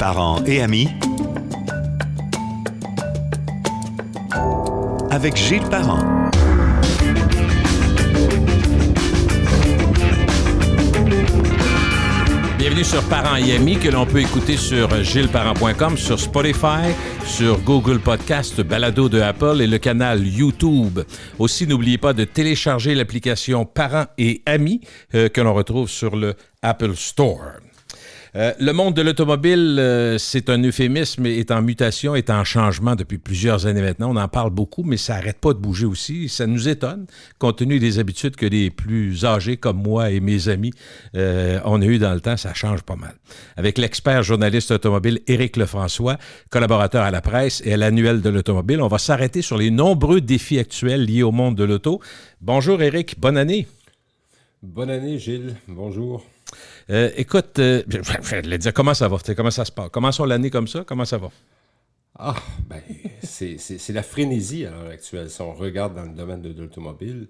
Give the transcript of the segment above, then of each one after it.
Parents et amis avec Gilles Parent. Bienvenue sur Parents et amis que l'on peut écouter sur gilesparent.com, sur Spotify, sur Google Podcast, Balado de Apple et le canal YouTube. Aussi, n'oubliez pas de télécharger l'application Parents et amis que l'on retrouve sur le Apple Store. Le monde de l'automobile, c'est un euphémisme, est en mutation, est en changement depuis plusieurs années maintenant. On en parle beaucoup, mais ça n'arrête pas de bouger aussi. Ça nous étonne, compte tenu des habitudes que les plus âgés comme moi et mes amis on a eu dans le temps, ça change pas mal. Avec l'expert journaliste automobile Éric Lefrançois, collaborateur à la presse et à l'annuel de l'automobile, on va s'arrêter sur les nombreux défis actuels liés au monde de l'auto. Bonjour Éric, bonne année. Bonne année Gilles, bonjour. Écoute, je vais dire, comment ça va? Comment ça se passe? Commençons l'année comme ça, comment ça va? C'est la frénésie à l'heure actuelle. Si on regarde dans le domaine de l'automobile,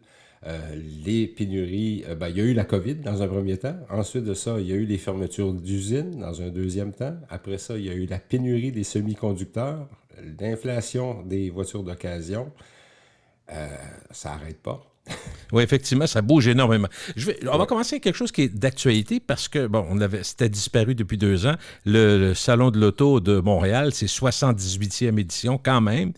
les pénuries, il y a eu la COVID dans un premier temps. Ensuite de ça, il y a eu les fermetures d'usines dans un deuxième temps. Après ça, il y a eu la pénurie des semi-conducteurs, l'inflation des voitures d'occasion. Ça n'arrête pas. Oui, effectivement, ça bouge énormément. On va commencer avec quelque chose qui est d'actualité parce que, c'était disparu depuis 2 ans. Le Salon de l'Auto de Montréal, c'est 78e édition quand même.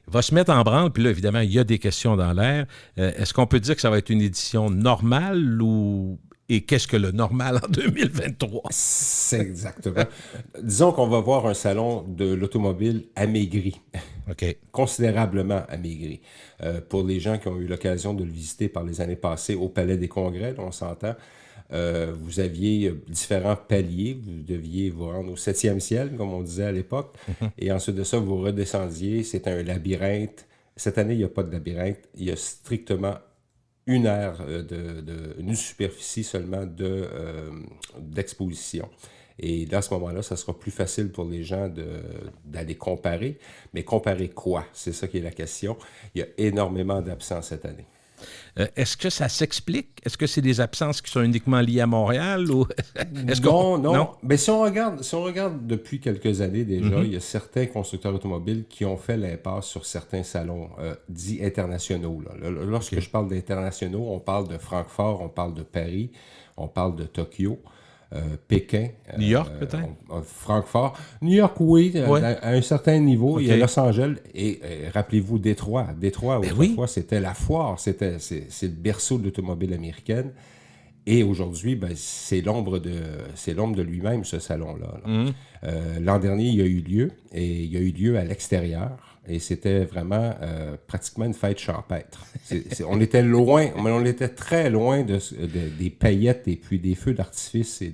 Il va se mettre en branle, puis là, évidemment, il y a des questions dans l'air. Est-ce qu'on peut dire que ça va être une édition normale ou... Et qu'est-ce que le normal en 2023? C'est exactement. Disons qu'on va voir un salon de l'automobile amaigri. OK. Considérablement amaigri. Pour les gens qui ont eu l'occasion de le visiter par les années passées au Palais des Congrès, là, on s'entend, vous aviez différents paliers. Vous deviez vous rendre au 7e ciel, comme on disait à l'époque. Et ensuite de ça, vous redescendiez. C'était un labyrinthe. Cette année, il n'y a pas de labyrinthe. Il y a strictement une aire une superficie seulement d'exposition. Et là, à ce moment-là, ça sera plus facile pour les gens d'aller comparer. Mais comparer quoi? C'est ça qui est la question. Il y a énormément d'absents cette année. Est-ce que ça s'explique? Est-ce que c'est des absences qui sont uniquement liées à Montréal? Ou... Non. Mais si on regarde depuis quelques années déjà, il y a certains constructeurs automobiles qui ont fait l'impasse sur certains salons dits internationaux. Là. Lorsque je parle d'internationaux, on parle de Francfort, on parle de Paris, on parle de Tokyo. Pékin. New York, peut-être? Francfort. New York, oui, à un certain niveau. Okay. Il y a Los Angeles et rappelez-vous, Détroit. Détroit, autrefois, c'était la foire. C'est le berceau de l'automobile américaine. Et aujourd'hui, c'est l'ombre de lui-même, ce salon-là. L'an dernier, il y a eu lieu, et il y a eu lieu à l'extérieur. Et c'était vraiment pratiquement une fête champêtre. On était loin, on était très loin des paillettes et puis des feux d'artifice et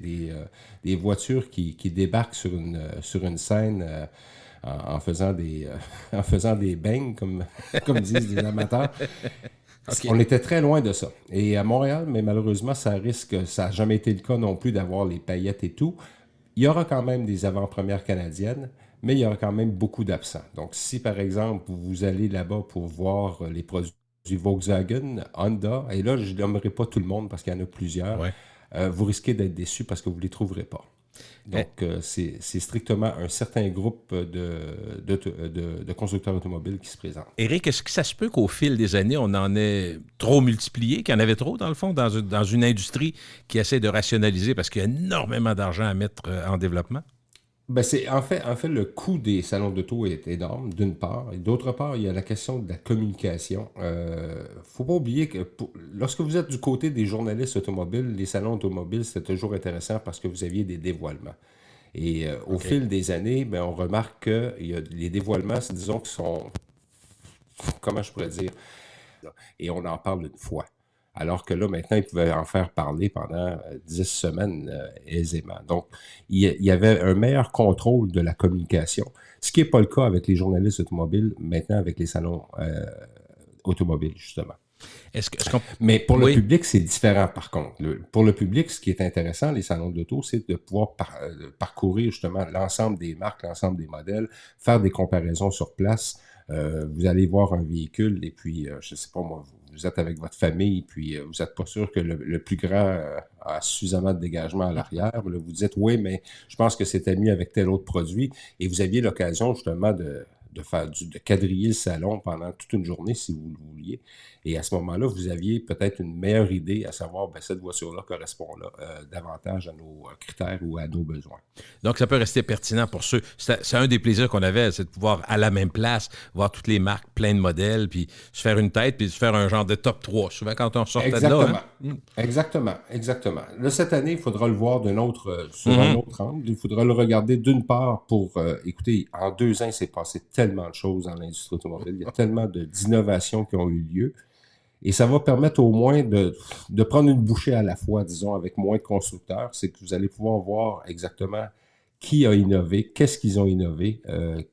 des voitures qui débarquent sur une scène en faisant des bangs, comme disent les amateurs. Okay. On était très loin de ça. Et à Montréal, mais malheureusement, ça n'a jamais été le cas non plus d'avoir les paillettes et tout. Il y aura quand même des avant-premières canadiennes, mais il y aura quand même beaucoup d'absents. Donc, si par exemple, vous allez là-bas pour voir les produits Volkswagen, Honda, et là, je nommerai pas tout le monde parce qu'il y en a plusieurs, vous risquez d'être déçus parce que vous ne les trouverez pas. Donc, c'est strictement un certain groupe de constructeurs automobiles qui se présentent. Éric, est-ce que ça se peut qu'au fil des années, on en ait trop multiplié, qu'il y en avait trop, dans le fond, dans une industrie qui essaie de rationaliser parce qu'il y a énormément d'argent à mettre en développement? En fait, le coût des salons d'auto est énorme, d'une part. Et d'autre part, il y a la question de la communication. Faut pas oublier que lorsque vous êtes du côté des journalistes automobiles, les salons automobiles, c'était toujours intéressant parce que vous aviez des dévoilements. Et au fil des années, on remarque que les dévoilements, disons, qui sont... Comment je pourrais dire? Et on en parle une fois. Alors que là, maintenant, ils pouvaient en faire parler pendant 10 semaines aisément. Donc, il y avait un meilleur contrôle de la communication, ce qui n'est pas le cas avec les journalistes automobiles, maintenant avec les salons automobiles, justement. Mais pour le public, c'est différent, par contre. Pour le public, ce qui est intéressant, les salons d'auto, c'est de pouvoir parcourir justement l'ensemble des marques, l'ensemble des modèles, faire des comparaisons sur place. Vous allez voir un véhicule et puis, je ne sais pas moi, vous êtes avec votre famille, puis vous n'êtes pas sûr que le plus grand a suffisamment de dégagement à l'arrière. Là, vous dites, oui, mais je pense que c'était mieux avec tel autre produit. Et vous aviez l'occasion justement de quadriller le salon pendant toute une journée, si vous le vouliez. Et à ce moment-là, vous aviez peut-être une meilleure idée à savoir, ben, cette voiture-là correspond davantage à nos critères ou à nos besoins. Donc, ça peut rester pertinent pour ceux. C'est un des plaisirs qu'on avait, c'est de pouvoir, à la même place, voir toutes les marques, plein de modèles, puis se faire une tête, puis se faire un genre de top 3. Souvent, quand on sortait de là. Hein? Exactement. Là, cette année, il faudra le voir sur un autre angle. Il faudra le regarder d'une part pour, écoutez, en 2 ans, il s'est passé tellement de choses dans l'industrie automobile. Il y a tellement d'innovations qui ont eu lieu. Et ça va permettre au moins de prendre une bouchée à la fois, disons, avec moins de constructeurs. C'est que vous allez pouvoir voir exactement qui a innové, qu'est-ce qu'ils ont innové,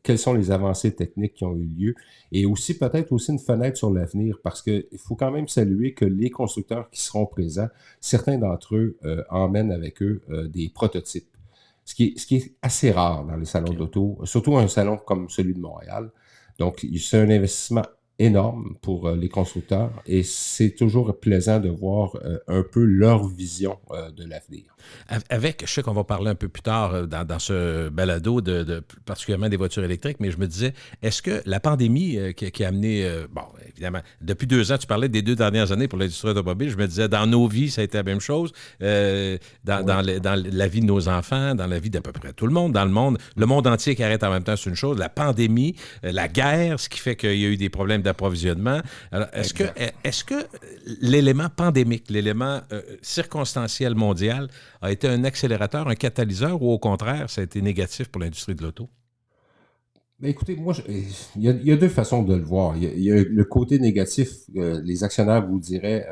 quelles sont les avancées techniques qui ont eu lieu, et aussi peut-être aussi une fenêtre sur l'avenir, parce qu'il faut quand même saluer que les constructeurs qui seront présents, certains d'entre eux emmènent avec eux des prototypes, ce qui est assez rare dans les salons d'auto, surtout un salon comme celui de Montréal. Donc, c'est un investissement énorme pour les constructeurs et c'est toujours plaisant de voir un peu leur vision de l'avenir. Je sais qu'on va parler un peu plus tard dans ce balado particulièrement des voitures électriques, mais je me disais, est-ce que la pandémie qui a amené, bon, évidemment, depuis 2 ans, tu parlais des 2 dernières années pour l'industrie automobile, je me disais, dans nos vies, ça a été la même chose, dans la vie de nos enfants, dans la vie d'à peu près tout le monde, dans le monde entier qui arrête en même temps, c'est une chose, la pandémie, la guerre, ce qui fait qu'il y a eu des problèmes d'approvisionnement. Alors, est-ce que l'élément pandémique, l'élément circonstanciel mondial a été un accélérateur, un catalyseur, ou au contraire, ça a été négatif pour l'industrie de l'auto? Mais écoutez, moi, il y a 2 façons de le voir. Il y a le côté négatif, les actionnaires vous diraient,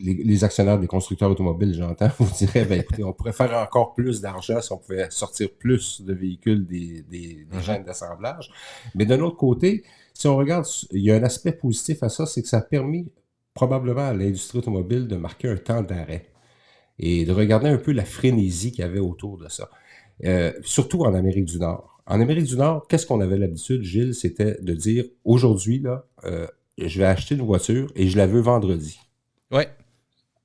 les actionnaires des constructeurs automobiles, j'entends, vous diraient, ben écoutez, on pourrait faire encore plus d'argent si on pouvait sortir plus de véhicules des chaînes d'assemblage. Mais d'un autre côté, si on regarde, il y a un aspect positif à ça, c'est que ça a permis probablement à l'industrie automobile de marquer un temps d'arrêt et de regarder un peu la frénésie qu'il y avait autour de ça. Surtout en Amérique du Nord. En Amérique du Nord, qu'est-ce qu'on avait l'habitude, Gilles, c'était de dire, aujourd'hui, là, je vais acheter une voiture et je la veux vendredi. Oui.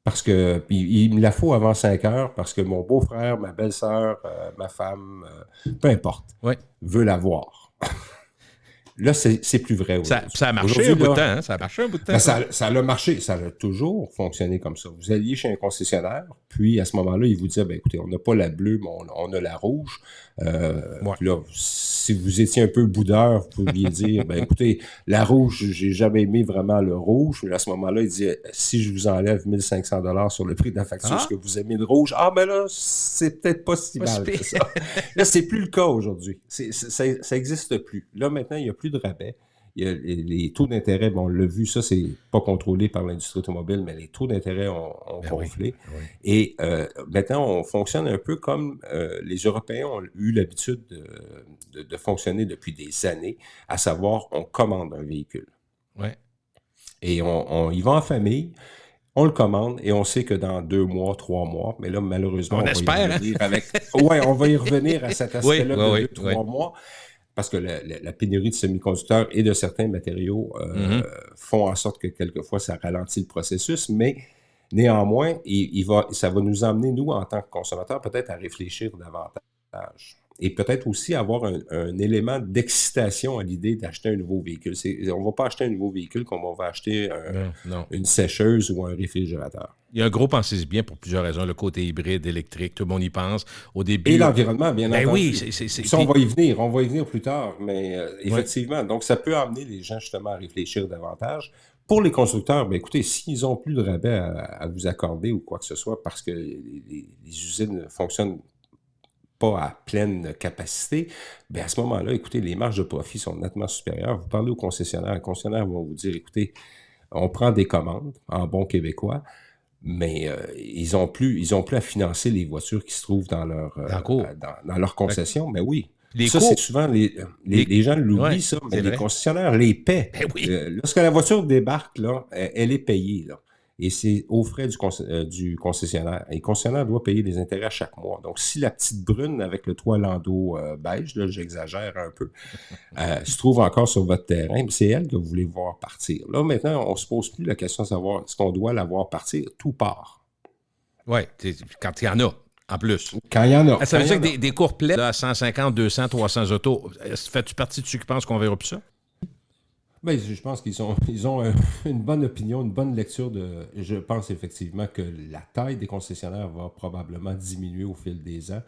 Parce que il me la faut avant 5 heures, parce que mon beau-frère, ma belle-sœur, ma femme, peu importe, veut la voir. Là, c'est plus vrai aujourd'hui. Ça a marché un bout de temps. Hein? Ça a marché un bout de temps. Ben, ça a marché. Ça a toujours fonctionné comme ça. Vous alliez chez un concessionnaire, puis à ce moment-là, il vous disait, ben, écoutez, on n'a pas la bleue, mais on a la rouge. Puis là, si vous étiez un peu boudeur, vous pouviez dire, ben, écoutez, la rouge, j'ai jamais aimé vraiment le rouge. Mais à ce moment-là, il dit, si je vous enlève 1 500 $ sur le prix de la facture, est-ce que vous aimez le rouge? Ah, ben là, c'est peut-être pas si mal que ça. Là, c'est plus le cas aujourd'hui. Ça n'existe plus. Là, maintenant, il n'y a plus de rabais. Il y a les taux d'intérêt, bon, on l'a vu, ça, c'est pas contrôlé par l'industrie automobile, mais les taux d'intérêt ont gonflé. Oui. Et maintenant, on fonctionne un peu comme les Européens ont eu l'habitude de fonctionner depuis des années, à savoir, on commande un véhicule. Ouais. Et on y va en famille. On le commande et on sait que dans 2 mois, 3 mois, mais là, malheureusement, on espère, va y revenir avec... Oui, on va y revenir à cet aspect-là de 2-3 mois. Parce que la pénurie de semi-conducteurs et de certains matériaux font en sorte que quelquefois, ça ralentit le processus, mais néanmoins, ça va nous emmener, nous, en tant que consommateurs, peut-être à réfléchir davantage. Et peut-être aussi avoir un élément d'excitation à l'idée d'acheter un nouveau véhicule. On ne va pas acheter un nouveau véhicule comme on va acheter une sécheuse ou un réfrigérateur. Il y a un gros pensez-y bien pour plusieurs raisons. Le côté hybride, électrique, tout le monde y pense. Au début, et l'environnement, bien entendu. Oui, Ça, on va y venir plus tard. Mais effectivement, donc ça peut amener les gens justement à réfléchir davantage. Pour les constructeurs, bien, écoutez, s'ils n'ont plus de rabais à vous accorder ou quoi que ce soit parce que les usines fonctionnent pas à pleine capacité, bien à ce moment-là, écoutez, les marges de profit sont nettement supérieures. Vous parlez aux concessionnaires, les concessionnaires vont vous dire, écoutez, on prend des commandes en bon québécois, mais ils n'ont plus à financer les voitures qui se trouvent dans leur concession. Mais oui, c'est souvent, les gens l'oublient, ça, mais les concessionnaires les paient. Oui. Lorsque la voiture débarque, là, elle est payée, là. Et c'est aux frais du concessionnaire. Et le concessionnaire doit payer des intérêts à chaque mois. Donc, si la petite brune avec le toit landau beige, là, j'exagère un peu, se trouve encore sur votre terrain, c'est elle que vous voulez voir partir. Là, maintenant, on ne se pose plus la question de savoir est-ce qu'on doit la voir partir. Tout part. Oui, quand il y en a, en plus. Quand il y en a. Ça veut dire que des cours pleins à 150, 200, 300 autos, fais-tu partie de ceux qui pensent qu'on verra plus ça? Ben, je pense qu'ils ont une bonne opinion, une bonne lecture de... Je pense effectivement que la taille des concessionnaires va probablement diminuer au fil des ans.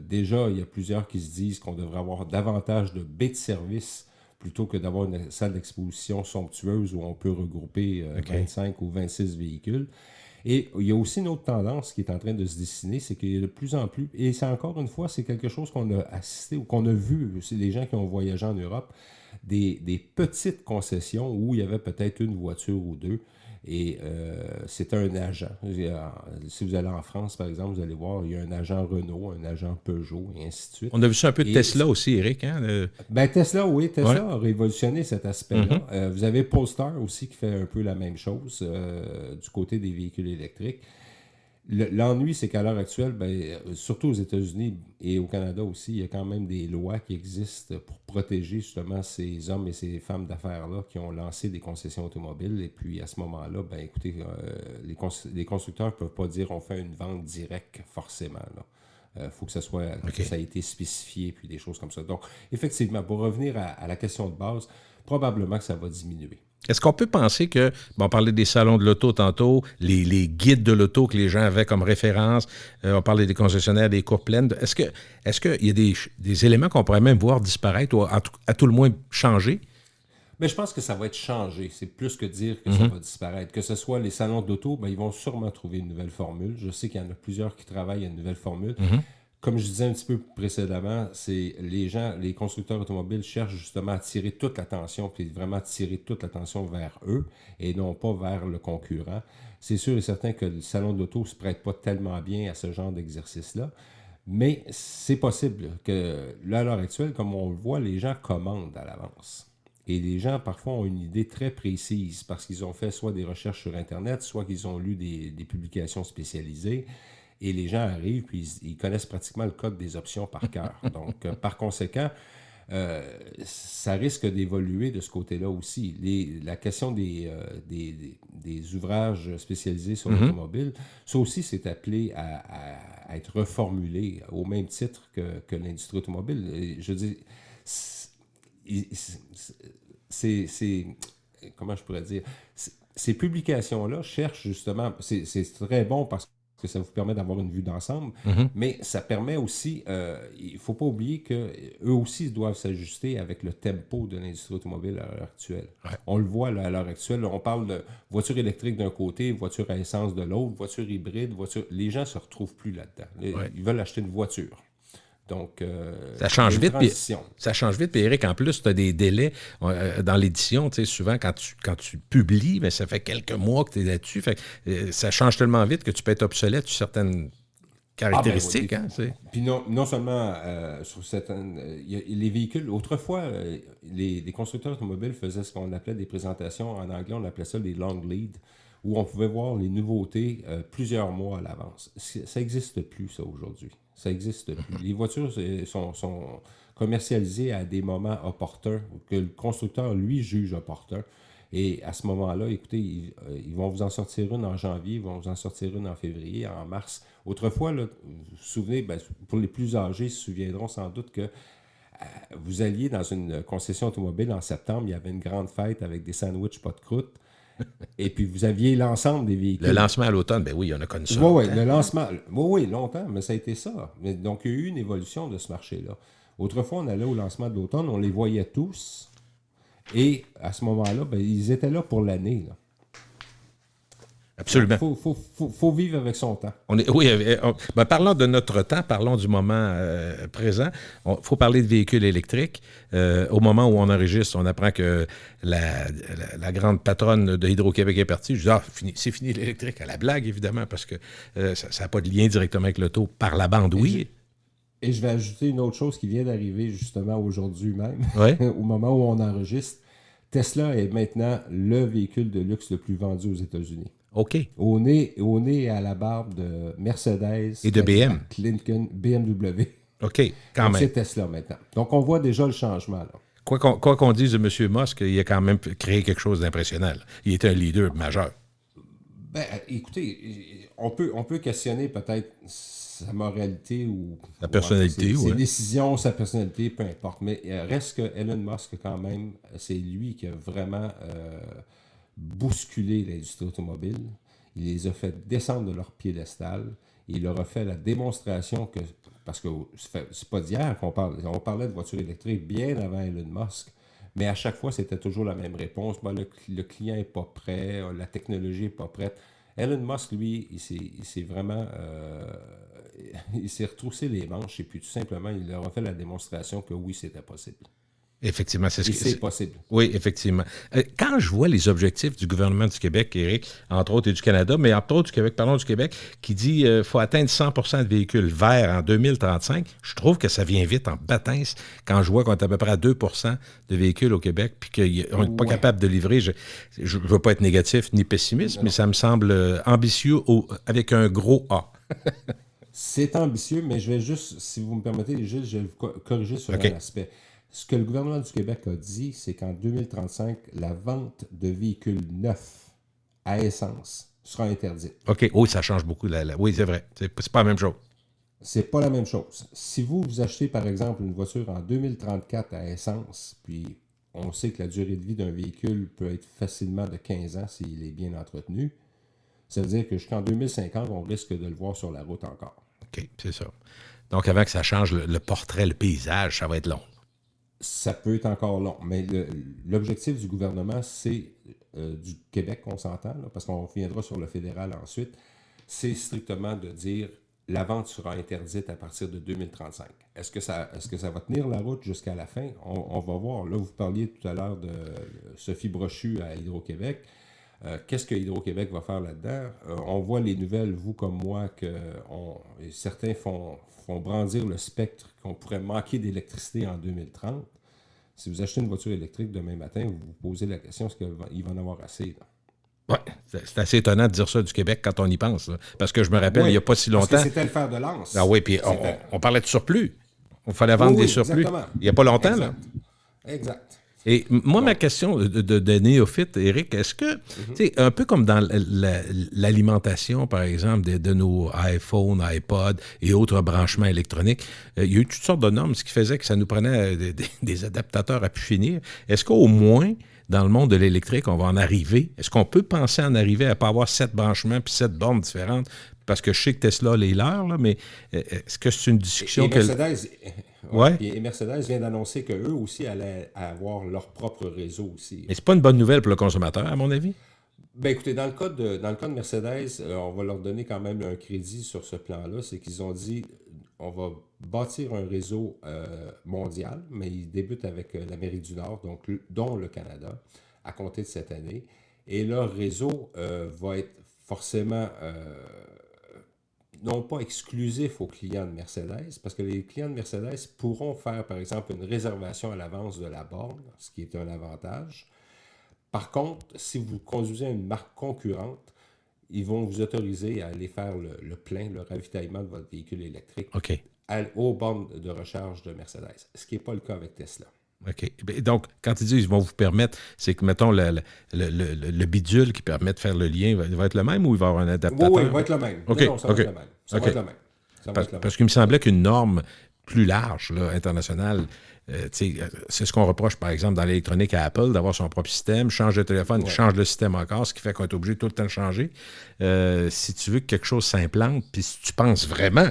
Déjà, il y a plusieurs qui se disent qu'on devrait avoir davantage de baies de service plutôt que d'avoir une salle d'exposition somptueuse où on peut regrouper 25 ou 26 véhicules. Et il y a aussi une autre tendance qui est en train de se dessiner, c'est qu'il y a de plus en plus, et c'est encore une fois, c'est quelque chose qu'on a assisté ou qu'on a vu, c'est des gens qui ont voyagé en Europe, des petites concessions où il y avait peut-être une voiture ou deux, et c'était un agent. Si vous allez en France, par exemple, vous allez voir, il y a un agent Renault, un agent Peugeot, et ainsi de suite. On a vu ça un peu de Tesla aussi, Éric. Hein? Tesla, oui, Tesla a révolutionné cet aspect-là. Vous avez Polestar aussi qui fait un peu la même chose du côté des véhicules électriques. L'ennui, c'est qu'à l'heure actuelle, surtout aux États-Unis et au Canada aussi, il y a quand même des lois qui existent pour protéger justement ces hommes et ces femmes d'affaires-là qui ont lancé des concessions automobiles. Et puis à ce moment-là, écoutez, les constructeurs ne peuvent pas dire on fait une vente directe forcément. Il faut que ça soit que ça a été spécifié, puis des choses comme ça. Donc, effectivement, pour revenir à la question de base, probablement que ça va diminuer. Est-ce qu'on peut penser que, on parlait des salons de l'auto tantôt, les guides de l'auto que les gens avaient comme référence, on parlait des concessionnaires, des cours pleines, est-ce qu'il y a des éléments qu'on pourrait même voir disparaître ou à tout le moins changer? Mais je pense que ça va être changé. C'est plus que dire que ça va disparaître. Que ce soit les salons d'auto, ils vont sûrement trouver une nouvelle formule. Je sais qu'il y en a plusieurs qui travaillent à une nouvelle formule. Comme je disais un petit peu précédemment, c'est les constructeurs automobiles cherchent justement à tirer toute l'attention, puis vraiment tirer toute l'attention vers eux et non pas vers le concurrent. C'est sûr et certain que le salon de l'auto ne se prête pas tellement bien à ce genre d'exercice-là, mais c'est possible que, là, à l'heure actuelle, comme on le voit, les gens commandent à l'avance. Et les gens, parfois, ont une idée très précise parce qu'ils ont fait soit des recherches sur Internet, soit qu'ils ont lu des publications spécialisées. Et les gens arrivent, puis ils connaissent pratiquement le code des options par cœur. Donc, par conséquent, ça risque d'évoluer de ce côté-là aussi. La question des ouvrages spécialisés sur l'automobile, ça aussi, c'est appelé à être reformulé au même titre que l'industrie automobile. Et je dis, c'est comment je pourrais dire? Ces publications-là cherchent justement, c'est très bon parce que ça vous permet d'avoir une vue d'ensemble, mais ça permet aussi, il ne faut pas oublier qu'eux aussi doivent s'ajuster avec le tempo de l'industrie automobile à l'heure actuelle. Ouais. On le voit là, à l'heure actuelle, on parle de voiture électrique d'un côté, voiture à essence de l'autre, voiture hybride, les gens ne se retrouvent plus là-dedans. Ils veulent acheter une voiture. Donc, ça change vite. Ça change vite. Puis Éric, en plus, tu as des délais dans l'édition. Tu sais, souvent, quand tu publies, bien, ça fait quelques mois que tu es là-dessus. Fait que, ça change tellement vite que tu peux être obsolète sur certaines caractéristiques. Puis non seulement sur certaines... les véhicules... Autrefois, les constructeurs automobiles faisaient ce qu'on appelait des présentations. En anglais, on appelait ça des long lead, où on pouvait voir les nouveautés plusieurs mois à l'avance. Ça n'existe plus, ça, aujourd'hui. Ça n'existe plus. Les voitures sont commercialisées à des moments opportuns, que le constructeur, lui, juge opportuns. Et à ce moment-là, écoutez, ils vont vous en sortir une en janvier, ils vont vous en sortir une en février, en mars. Autrefois, là, vous vous souvenez, pour les plus âgés, ils se souviendront sans doute que vous alliez dans une concession automobile en septembre, il y avait une grande fête avec des sandwichs pas de croûte. Et puis, vous aviez l'ensemble des véhicules. Le lancement à l'automne, ben oui, on a connu ça. Oui, le lancement. Oui, longtemps, mais ça a été ça. Donc, il y a eu une évolution de ce marché-là. Autrefois, on allait au lancement de l'automne, on les voyait tous. Et à ce moment-là, ils étaient là pour l'année. Là. Absolument. Il faut vivre avec son temps. Parlons de notre temps, parlons du moment présent. Il faut parler de véhicules électriques. Au moment où on enregistre, on apprend que la grande patronne de Hydro-Québec est partie. Je dis, c'est fini l'électrique. À la blague, évidemment, parce que ça n'a pas de lien directement avec l'auto. Par la bande, oui. Et je vais ajouter une autre chose qui vient d'arriver justement aujourd'hui même, ouais. Au moment où on enregistre. Tesla est maintenant le véhicule de luxe le plus vendu aux États-Unis. OK. Au nez à la barbe de Mercedes. Et de BM. Lincoln, BMW. OK, quand même. C'est Tesla maintenant. Donc, on voit déjà le changement. Là. Quoi qu'on dise de M. Musk, il a quand même créé quelque chose d'impressionnant. Il était un leader majeur. Ben, écoutez, on peut questionner peut-être sa moralité ou sa personnalité, ses décisions, sa personnalité, peu importe. Mais reste que Elon Musk, quand même, c'est lui qui a vraiment bousculé l'industrie automobile. Il les a fait descendre de leur piédestal. Il leur a fait la démonstration que, parce que c'est pas d'hier qu'on parle, on parlait de voitures électriques bien avant Elon Musk. Mais à chaque fois, c'était toujours la même réponse. Ben, le client n'est pas prêt, la technologie n'est pas prête. Elon Musk, lui, il s'est vraiment... il s'est retroussé les manches et puis tout simplement, il leur a fait la démonstration que oui, c'était possible. Effectivement, c'est possible. Oui, effectivement. Quand je vois les objectifs du gouvernement du Québec, Éric, entre autres, et du Canada, mais entre autres du Québec, parlons du Québec, qui dit qu'il faut atteindre 100% de véhicules verts en 2035, je trouve que ça vient vite en bâtins quand je vois qu'on est à peu près à 2% de véhicules au Québec puis qu'on n'est pas capable de livrer. Je ne veux pas être négatif ni pessimiste, mais ça me semble ambitieux avec un gros A. C'est ambitieux, mais je vais juste, si vous me permettez, Gilles, je vais vous corriger sur un aspect. Ce que le gouvernement du Québec a dit, c'est qu'en 2035, la vente de véhicules neufs à essence sera interdite. OK. Oui, ça change beaucoup. Oui, c'est vrai. C'est pas la même chose. C'est pas la même chose. Si vous achetez, par exemple, une voiture en 2034 à essence, puis on sait que la durée de vie d'un véhicule peut être facilement de 15 ans s'il est bien entretenu, ça veut dire que jusqu'en 2050, on risque de le voir sur la route encore. OK, c'est ça. Donc, avant que ça change le portrait, le paysage, ça va être long. Ça peut être encore long, mais l'objectif du gouvernement, c'est du Québec, on s'entend, là, parce qu'on reviendra sur le fédéral ensuite, c'est strictement de dire la vente sera interdite à partir de 2035. Est-ce que ça va tenir la route jusqu'à la fin? On va voir. Là, vous parliez tout à l'heure de Sophie Brochu à Hydro-Québec. Qu'est-ce que Hydro-Québec va faire là-dedans? On voit les nouvelles, vous comme moi, que certains font brandir le spectre qu'on pourrait manquer d'électricité en 2030. Si vous achetez une voiture électrique demain matin, vous vous posez la question, est-ce qu'il va en avoir assez? Oui, c'est assez étonnant de dire ça du Québec quand on y pense. Là. Parce que je me rappelle, il n'y a pas si longtemps... Parce que c'était le fer de lance. Ah oui, puis on parlait de surplus. On fallait vendre des surplus. Exactement. Il n'y a pas longtemps, exact. Là. Exact. Et moi, ma question de néophyte, Éric, est-ce que, tu sais, un peu comme dans l'alimentation, par exemple, de nos iPhones, iPods et autres branchements électroniques, il y a eu toutes sortes de normes, ce qui faisait que ça nous prenait des adaptateurs à pu finir. Est-ce qu'au moins, dans le monde de l'électrique, on va en arriver? Est-ce qu'on peut penser en arriver à ne pas avoir 7 branchements puis 7 bornes différentes? Parce que je sais que Tesla les leurs, là, mais est-ce que c'est une discussion que... Et Mercedes vient d'annoncer qu'eux aussi allaient avoir leur propre réseau aussi. Mais c'est pas une bonne nouvelle pour le consommateur, à mon avis? Ben écoutez, dans le cas de Mercedes, on va leur donner quand même un crédit sur ce plan-là. C'est qu'ils ont dit, on va bâtir un réseau mondial, mais ils débutent avec l'Amérique du Nord, donc dont le Canada, à compter de cette année. Et leur réseau va être forcément... non pas exclusif aux clients de Mercedes, parce que les clients de Mercedes pourront faire, par exemple, une réservation à l'avance de la borne, ce qui est un avantage. Par contre, si vous conduisez une marque concurrente, ils vont vous autoriser à aller faire le plein, le ravitaillement de votre véhicule électrique aux bornes de recharge de Mercedes, ce qui n'est pas le cas avec Tesla. OK. Donc, quand ils disent qu'ils vont vous permettre, c'est que, mettons, le bidule qui permet de faire le lien va être le même ou il va y avoir un adaptateur? Oui, il va être le même. OK. Non, ça va être le même. Ça va être le même. Parce qu'il me semblait qu'une norme plus large, là, internationale, c'est ce qu'on reproche, par exemple, dans l'électronique à Apple, d'avoir son propre système, change de téléphone, change le système encore, ce qui fait qu'on est obligé tout le temps de changer. Si tu veux que quelque chose s'implante, puis si tu penses vraiment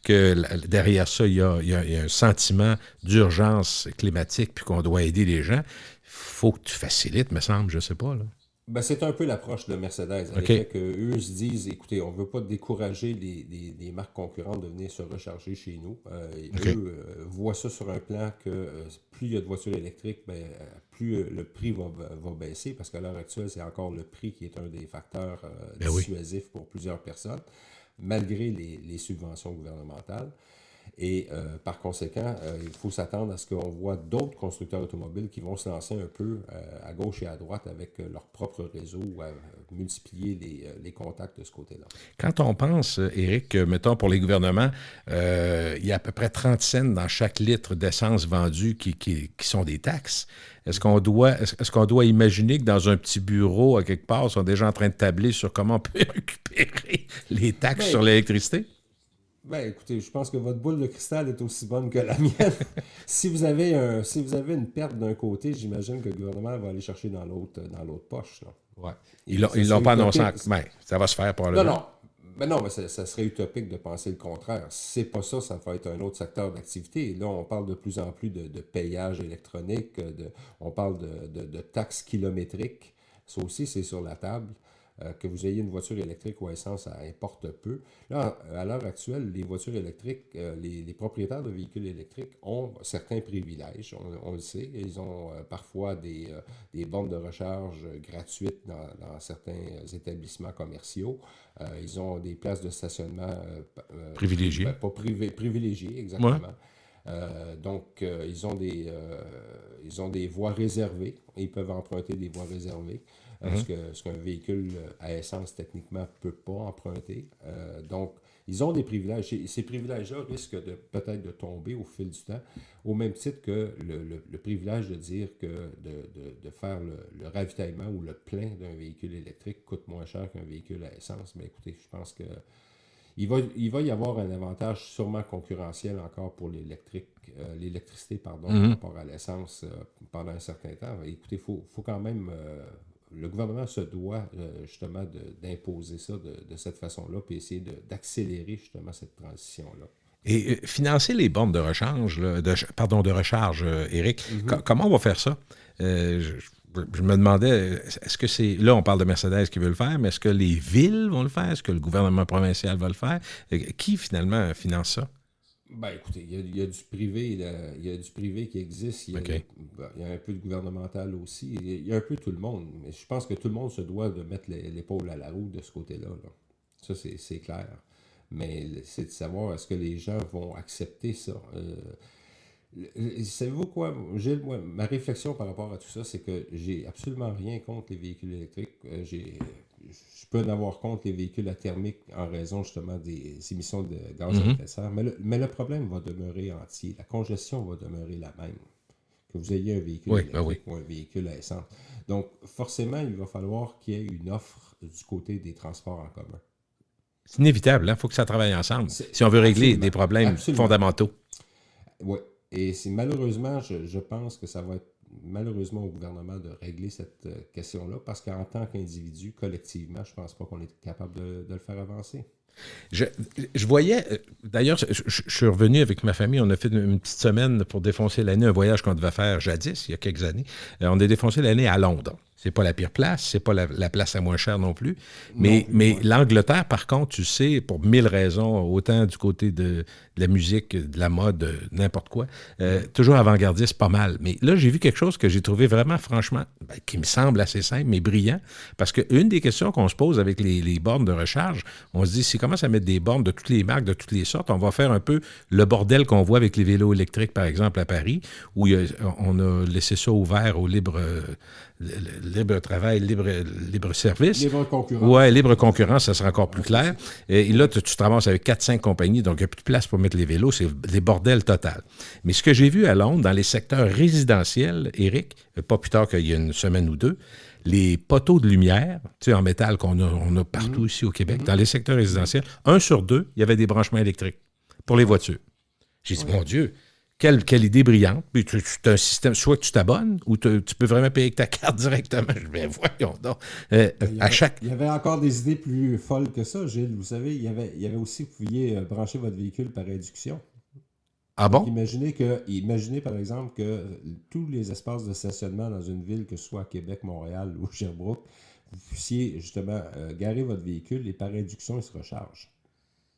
que derrière ça, il y a un sentiment d'urgence climatique puis qu'on doit aider les gens, il faut que tu facilites, me semble, je ne sais pas. Là. Ben, c'est un peu l'approche de Mercedes. Avec qu'eux se disent, écoutez, on ne veut pas décourager les marques concurrentes de venir se recharger chez nous. Eux voient ça sur un plan que plus il y a de voitures électriques, plus le prix va baisser, parce qu'à l'heure actuelle, c'est encore le prix qui est un des facteurs dissuasifs pour plusieurs personnes, malgré les subventions gouvernementales. Et par conséquent, il faut s'attendre à ce qu'on voit d'autres constructeurs automobiles qui vont se lancer un peu à gauche et à droite avec leur propre réseau ou à multiplier les contacts de ce côté-là. Quand on pense, Éric, mettons pour les gouvernements, il y a à peu près 30 cents dans chaque litre d'essence vendue qui sont des taxes. Est-ce qu'on doit imaginer que dans un petit bureau, à quelque part, ils sont déjà en train de tabler sur comment on peut récupérer les taxes sur l'électricité? Ben, écoutez, je pense que votre boule de cristal est aussi bonne que la mienne. Si vous avez une perte d'un côté, j'imagine que le gouvernement va aller chercher dans l'autre poche. Là. Ouais. Ils l'ont pas annoncé. Ça va se faire probablement. Non, mais ça serait utopique de penser le contraire. Si c'est pas ça, ça va être un autre secteur d'activité. Là, on parle de plus en plus de payage électronique, on parle de taxes kilométriques. Ça aussi, c'est sur la table. Que vous ayez une voiture électrique ou à essence, ça importe peu. Là, à l'heure actuelle, les voitures électriques, les propriétaires de véhicules électriques ont certains privilèges, on le sait. Ils ont parfois des bornes de recharge gratuites dans certains établissements commerciaux. Ils ont des places de stationnement privilégiées. Pas privilégiées, exactement. Ouais. Donc, ils ont des voies réservées. Ils peuvent emprunter des voies réservées. Ce qu'un véhicule à essence, techniquement, ne peut pas emprunter. Donc, ils ont des privilèges. Et ces privilèges-là risquent peut-être de tomber au fil du temps, au même titre que le privilège de dire que de faire le ravitaillement ou le plein d'un véhicule électrique coûte moins cher qu'un véhicule à essence. Mais écoutez, je pense que il va y avoir un avantage sûrement concurrentiel encore pour l'électricité par rapport à l'essence pendant un certain temps. Écoutez, il faut quand même... le gouvernement se doit justement d'imposer ça de cette façon-là, puis essayer d'accélérer justement cette transition-là. Et financer les bornes de recharge, Éric, comment on va faire ça? Je me demandais, est-ce que c'est... Là, on parle de Mercedes qui veut le faire, mais est-ce que les villes vont le faire? Est-ce que le gouvernement provincial va le faire? Qui, finalement, finance ça? Ben, écoutez, il y a du privé, il y a du privé qui existe, il y a un peu de gouvernemental aussi, il y a un peu tout le monde. Mais je pense que tout le monde se doit de mettre l'épaule à la roue de ce côté-là. Là. Ça, c'est clair. Mais c'est de savoir, est-ce que les gens vont accepter ça? Savez-vous quoi, Gilles, moi, ma réflexion par rapport à tout ça, c'est que j'ai absolument rien contre les véhicules électriques. Je peux en avoir contre les véhicules à thermique en raison justement des émissions de gaz à effet de serre, mais le problème va demeurer entier. La congestion va demeurer la même. Que vous ayez un véhicule électrique ou un véhicule à essence. Donc, forcément, il va falloir qu'il y ait une offre du côté des transports en commun. C'est inévitable, il faut que ça travaille ensemble si on veut régler des problèmes fondamentaux. Oui, et c'est malheureusement, je pense que ça va être malheureusement au gouvernement de régler cette question-là, parce qu'en tant qu'individu, collectivement, je ne pense pas qu'on est capable de le faire avancer. Je voyais, d'ailleurs, je suis revenu avec ma famille, on a fait une petite semaine pour défoncer l'année, un voyage qu'on devait faire jadis, il y a quelques années. On a défoncé l'année à Londres. C'est pas la pire place, c'est pas la place la moins chère non plus. Mais l'Angleterre, par contre, tu sais, pour 1000 raisons, autant du côté de la musique, de la mode, n'importe quoi, toujours avant-gardiste, pas mal. Mais là, j'ai vu quelque chose que j'ai trouvé vraiment, franchement, qui me semble assez simple, mais brillant. Parce qu'une des questions qu'on se pose avec les bornes de recharge, on se dit, si on commence à mettre des bornes de toutes les marques, de toutes les sortes, on va faire un peu le bordel qu'on voit avec les vélos électriques, par exemple, à Paris, où on a laissé ça ouvert au libre travail, libre service. Libre concurrence. Oui, libre concurrence, ça sera encore plus clair. Et là, tu te ramasses avec 4-5 compagnies, donc il n'y a plus de place pour mettre les vélos, c'est des bordels total. Mais ce que j'ai vu à Londres, dans les secteurs résidentiels, Éric, pas plus tard qu'il y a une semaine ou deux, les poteaux de lumière, tu sais, en métal qu'on a partout ici au Québec, dans les secteurs résidentiels, 1 sur 2, il y avait des branchements électriques pour les voitures. J'ai dit, mon Dieu, quelle idée brillante. Puis tu as un système, soit que tu t'abonnes ou tu peux vraiment payer avec ta carte directement. Mais voyons donc. Il y avait encore des idées plus folles que ça, Gilles. Vous savez, il y avait aussi, vous pouviez brancher votre véhicule par induction. Ah bon? Donc, imaginez par exemple que tous les espaces de stationnement dans une ville, que ce soit à Québec, Montréal ou Sherbrooke, vous puissiez justement garer votre véhicule et par induction, il se recharge.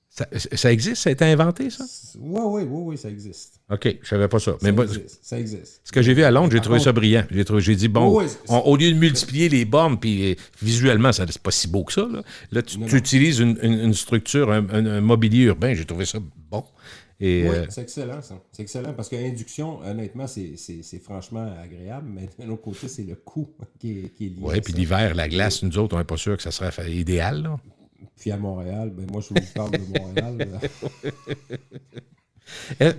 Ça existe? Ça a été inventé, ça? Oui, ça existe. OK, je ne savais pas ça. Ça existe. Ce que j'ai vu à Londres, j'ai trouvé ça brillant. J'ai dit, bon, au lieu de multiplier les bornes, puis visuellement, c'est pas si beau que ça. Là tu utilises une structure, un mobilier urbain. J'ai trouvé ça bon. Et, Oui, c'est excellent, ça. C'est excellent parce que l'induction, honnêtement, c'est franchement agréable, mais d'un autre côté, c'est le coût qui est lié ouais, à puis ça. l'hiver, la glace, Et nous autres, on n'est pas sûr que ça serait idéal, là. puis à Montréal, ben moi, je vous parle de Montréal.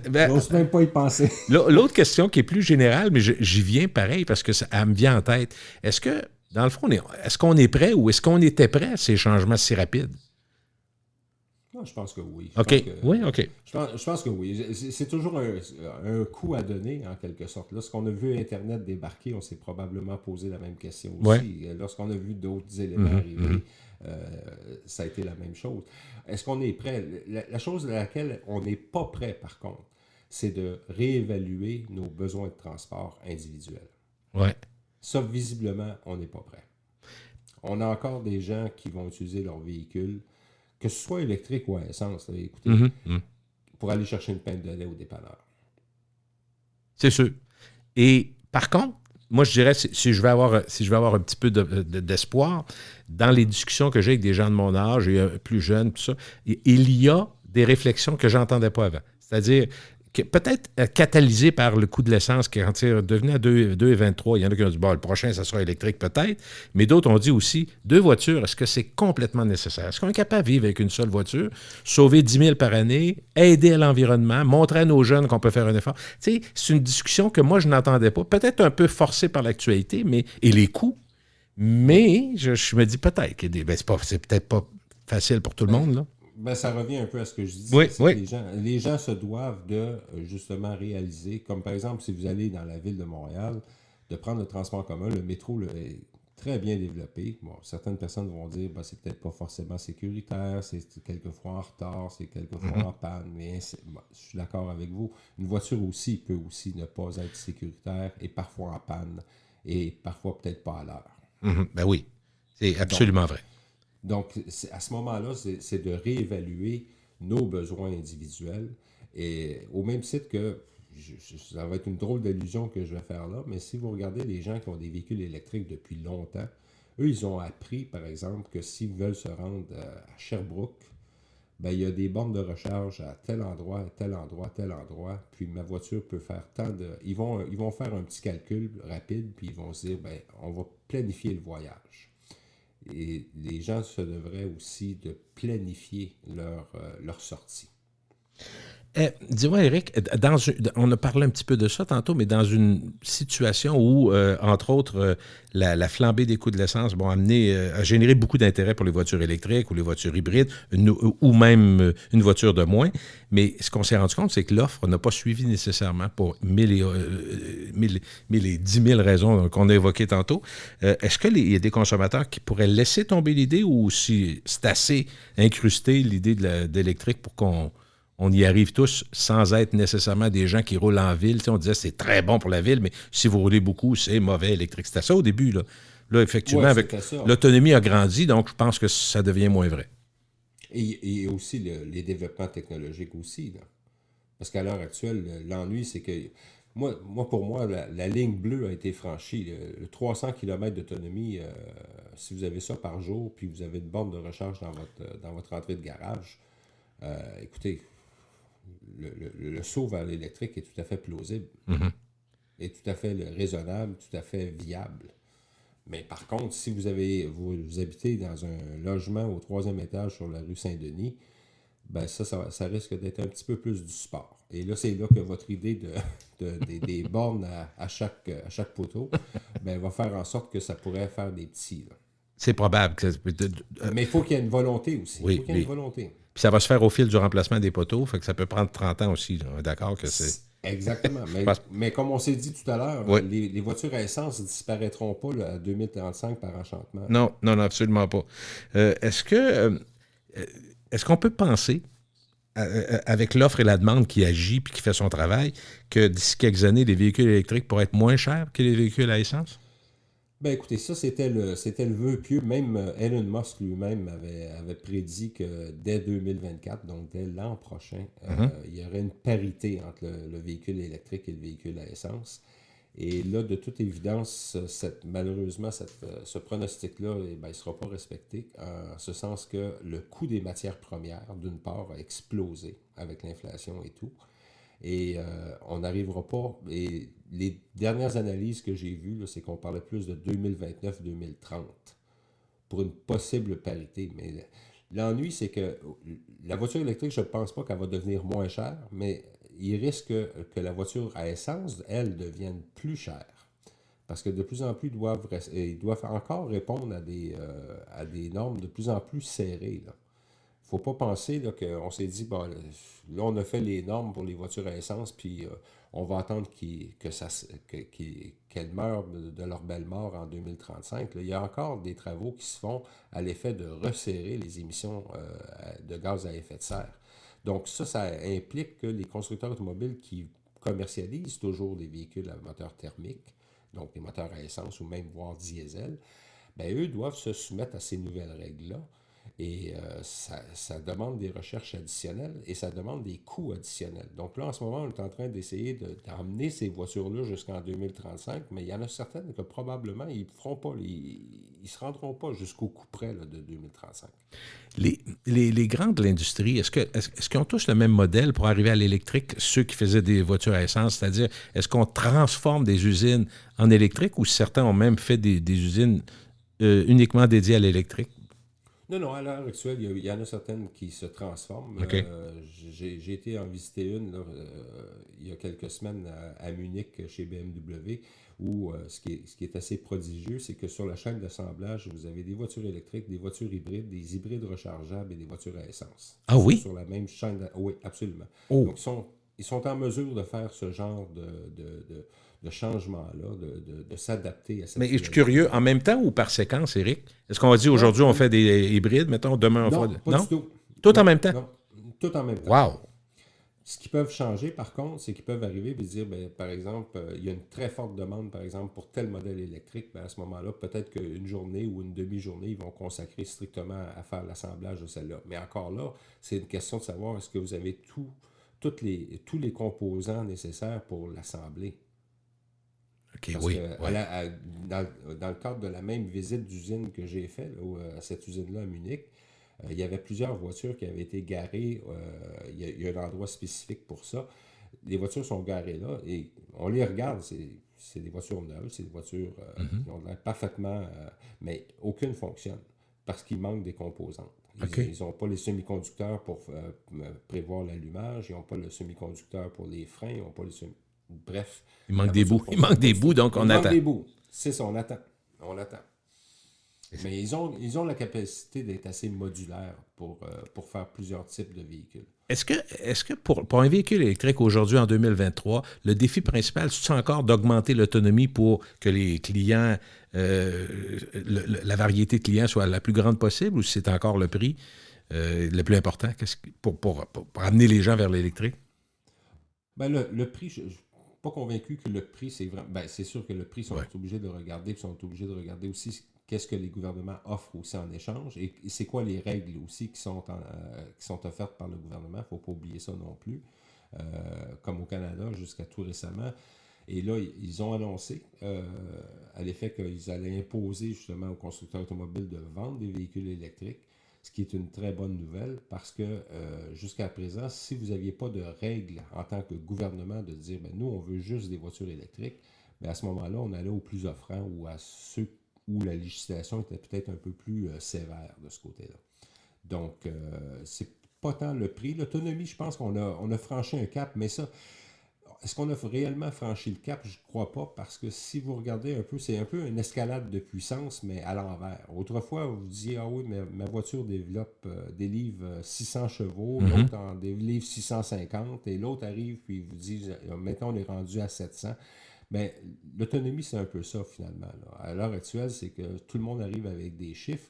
Ben, J'ose même pas y penser. l'autre question qui est plus générale, mais j'y viens pareil parce que ça elle me vient en tête. Est-ce que, dans le fond, est-ce qu'on est prêt ou est-ce qu'on était prêt à ces changements si rapides? Non, je pense que oui. OK. Oui, OK. Je pense que oui. C'est toujours un coup à donner, en quelque sorte. Lorsqu'on a vu Internet débarquer, on s'est probablement posé la même question Ouais. aussi. Lorsqu'on a vu d'autres éléments arriver, ça a été la même chose. Est-ce qu'on est prêt? La chose à laquelle on n'est pas prêt, par contre, c'est de réévaluer nos besoins de transport individuels. Ouais. Ça, visiblement, on n'est pas prêt. On a encore des gens qui vont utiliser leur véhicule, que ce soit électrique ou à essence, là, écoutez, pour aller chercher une pinte de lait au dépanneur. C'est sûr. Et par contre, moi, je dirais, si je vais avoir un petit peu d'espoir, dans les discussions que j'ai avec des gens de mon âge et plus jeunes, tout ça, il y a des réflexions que je n'entendais pas avant. C'est-à-dire, peut-être catalysé par le coût de l'essence qui est devenu à 2,23. Il y en a qui ont dit, bon, le prochain, ça sera électrique peut-être. Mais d'autres ont dit aussi, 2 voitures, est-ce que c'est complètement nécessaire? Est-ce qu'on est capable de vivre avec une seule voiture, sauver 10 000 par année, aider à l'environnement, montrer à nos jeunes qu'on peut faire un effort? Tu sais, c'est une discussion que moi, je n'entendais pas. Peut-être un peu forcée par l'actualité, et les coûts. Mais je me dis peut-être que c'est peut-être pas facile pour tout le monde, là. Ben, ça revient un peu à ce que je dis. Oui, C'est oui. que les gens se doivent de justement réaliser, comme par exemple, si vous allez dans la ville de Montréal, de prendre le transport en commun, le métro est très bien développé. Bon, certaines personnes vont dire, ben, c'est peut-être pas forcément sécuritaire, c'est quelquefois en retard, c'est quelquefois en panne, mais bon, je suis d'accord avec vous. Une voiture aussi peut aussi ne pas être sécuritaire et parfois en panne et parfois peut-être pas à l'heure. Ben oui, c'est absolument vrai. Donc, à ce moment-là, c'est de réévaluer nos besoins individuels. Et au même titre que, ça va être une drôle d'allusion que je vais faire là, mais si vous regardez les gens qui ont des véhicules électriques depuis longtemps, eux, ils ont appris, par exemple, que s'ils veulent se rendre à Sherbrooke, ben, il y a des bornes de recharge à tel endroit, tel endroit, tel endroit, puis ma voiture peut faire tant de... Ils vont faire un petit calcul rapide, puis ils vont se dire, ben, on va planifier le voyage. Et les gens se devraient aussi de planifier leur sortie. Dis-moi, Eric, on a parlé un petit peu de ça tantôt, mais dans une situation où, entre autres, la flambée des coûts de l'essence a généré beaucoup d'intérêt pour les voitures électriques ou les voitures hybrides, ou même une voiture de moins. Mais ce qu'on s'est rendu compte, c'est que l'offre n'a pas suivi nécessairement pour 1000 et 10 000 raisons qu'on a évoquées tantôt. Est-ce qu'il y a des consommateurs qui pourraient laisser tomber l'idée ou si c'est assez incrusté l'idée d'électrique pour qu'on y arrive tous sans être nécessairement des gens qui roulent en ville? Tu sais, on disait c'est très bon pour la ville, mais si vous roulez beaucoup, c'est mauvais électrique. C'était ça au début, là. Là, effectivement, avec l'autonomie a grandi, donc je pense que ça devient moins vrai. Et aussi les développements technologiques aussi, là. Parce qu'à l'heure actuelle, l'ennui, c'est que pour moi, la ligne bleue a été franchie. Le 300 km d'autonomie, si vous avez ça par jour, puis vous avez une borne de recharge dans votre entrée de garage, écoutez, le saut vers l'électrique est tout à fait plausible, est tout à fait raisonnable, tout à fait viable. Mais par contre, si vous habitez dans un logement au 3e étage sur la rue Saint-Denis, ben ça risque d'être un petit peu plus du sport. Et là, c'est là que votre idée des bornes à chaque poteau va faire en sorte que ça pourrait faire des petits. Là. C'est probable. Mais il faut qu'il y ait une volonté aussi. Oui, il faut qu'il y ait une volonté. Puis ça va se faire au fil du remplacement des poteaux, fait que ça peut prendre 30 ans aussi. On est d'accord que c'est... Exactement. Mais comme on s'est dit tout à l'heure, les voitures à essence ne disparaîtront pas là, à 2035 par enchantement. Non, absolument pas. Est-ce qu'on peut penser, avec l'offre et la demande qui agit puis qui fait son travail, que d'ici quelques années, les véhicules électriques pourraient être moins chers que les véhicules à essence? Ben écoutez, ça c'était le vœu pieux. Même Elon Musk lui-même avait prédit que dès 2024, donc dès l'an prochain, il y aurait une parité entre le véhicule électrique et le véhicule à essence. Et là, de toute évidence, malheureusement, ce pronostic-là, il ne sera pas respecté, en ce sens que le coût des matières premières, d'une part, a explosé avec l'inflation et tout. Et on n'arrivera pas. Et les dernières analyses que j'ai vues, là, c'est qu'on parlait plus de 2029-2030 pour une possible parité. Mais l'ennui, c'est que la voiture électrique, je ne pense pas qu'elle va devenir moins chère, mais il risque que la voiture à essence, elle, devienne plus chère. Parce que de plus en plus, ils doivent encore répondre à des normes de plus en plus serrées. Il ne faut pas penser là, qu'on s'est dit, bon, là, on a fait les normes pour les voitures à essence, puis on va attendre qu'elles meurent de leur belle mort en 2035. Là, il y a encore des travaux qui se font à l'effet de resserrer les émissions de gaz à effet de serre. Donc ça implique que les constructeurs automobiles qui commercialisent toujours des véhicules à moteur thermique, donc des moteurs à essence ou même voire diesel, bien, eux doivent se soumettre à ces nouvelles règles-là. Et ça demande des recherches additionnelles et ça demande des coûts additionnels. Donc là, en ce moment, on est en train d'essayer d'emmener ces voitures-là jusqu'en 2035, mais il y en a certaines que probablement, ils ne se rendront pas jusqu'au coût près là, de 2035. Les grands de l'industrie, est-ce qu'ils ont tous le même modèle pour arriver à l'électrique, ceux qui faisaient des voitures à essence? C'est-à-dire, est-ce qu'on transforme des usines en électrique ou certains ont même fait des usines uniquement dédiées à l'électrique? Non, à l'heure actuelle, il y en a certaines qui se transforment. OK. J'ai été en visiter une là, il y a quelques semaines à Munich chez BMW, où ce qui est assez prodigieux, c'est que sur la chaîne d'assemblage, vous avez des voitures électriques, des voitures hybrides, des hybrides rechargeables et des voitures à essence. Ah oui? Sur la même chaîne. Oui, absolument. Oh. Donc, ils sont en mesure de faire ce genre de changement-là, de s'adapter à cette Mais es-tu réalité. curieux, en même temps ou par séquence, Éric? Est-ce qu'on va dire Non, aujourd'hui on fait des hybrides, mettons, demain on non, fera... pas Non? du tout. Tout en Non, même temps? non, tout en même temps. Wow! Ce qu'ils peuvent changer, par contre, c'est qu'ils peuvent arriver et dire, ben, par exemple, il y a une très forte demande, par exemple, pour tel modèle électrique. Ben, à ce moment-là, peut-être qu'une journée ou une demi-journée, ils vont consacrer strictement à faire l'assemblage de celle-là. Mais encore là, c'est une question de savoir est-ce que vous avez tous les composants nécessaires pour l'assembler. OK, Parce oui. que Ouais. dans le cadre de la même visite d'usine que j'ai faite, à cette usine-là à Munich, il y avait plusieurs voitures qui avaient été garées. Il y a un endroit spécifique pour ça. Les voitures sont garées là et on les regarde. C'est des voitures neuves, c'est des voitures qui ont l'air parfaitement... mais aucune fonctionne parce qu'il manque des composantes. OK. Ils n'ont pas les semi-conducteurs pour prévoir l'allumage. Ils n'ont pas le semi-conducteur pour les freins. Ils n'ont pas les Bref. Il manque des bouts. Il manque des bouts, donc on Il attend. manque des bouts. C'est ça, on attend. On l'attend. Mais ils ont la capacité d'être assez modulaires pour faire plusieurs types de véhicules. Est-ce que pour un véhicule électrique aujourd'hui, en 2023, le défi principal, c'est encore d'augmenter l'autonomie pour que les clients, la variété de clients soit la plus grande possible, ou c'est encore le prix le plus important pour amener les gens vers l'électrique? Ben le prix, je ne suis pas convaincu que le prix, c'est vraiment... Ben, c'est sûr que le prix, ils sont obligés de regarder, puis ils sont obligés de regarder aussi qu'est-ce que les gouvernements offrent aussi en échange et c'est quoi les règles aussi qui sont offertes par le gouvernement. Il ne faut pas oublier ça non plus. Comme au Canada, jusqu'à tout récemment. Et là, ils ont annoncé à l'effet qu'ils allaient imposer justement aux constructeurs automobiles de vendre des véhicules électriques, ce qui est une très bonne nouvelle parce que jusqu'à présent, si vous n'aviez pas de règles en tant que gouvernement de dire ben, nous, on veut juste des voitures électriques, bien, à ce moment-là, on allait aux plus offrants ou à ceux où la législation était peut-être un peu plus sévère de ce côté-là. Donc, c'est pas tant le prix. L'autonomie, je pense qu'on a franchi un cap, mais ça, est-ce qu'on a réellement franchi le cap? Je ne crois pas, parce que si vous regardez un peu, c'est un peu une escalade de puissance, mais à l'envers. Autrefois, vous disiez, ah oui, mais ma voiture délivre 600 chevaux, l'autre en délivre 650, et l'autre arrive, puis vous dit, maintenant, on est rendu à 700. Mais l'autonomie, c'est un peu ça, finalement. Là. À l'heure actuelle, c'est que tout le monde arrive avec des chiffres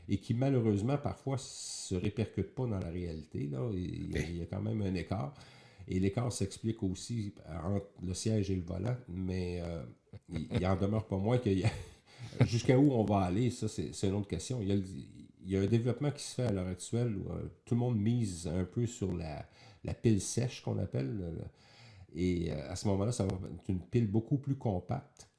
et qui, malheureusement, parfois, ne se répercutent pas dans la réalité. Là. Il y a quand même un écart. Et l'écart s'explique aussi entre le siège et le volant, mais il en demeure pas moins qu'il y a... Jusqu'à où on va aller, ça, c'est une autre question. Il y a un développement qui se fait à l'heure actuelle où tout le monde mise un peu sur la pile sèche qu'on appelle. Et à ce moment-là, ça va être une pile beaucoup plus compacte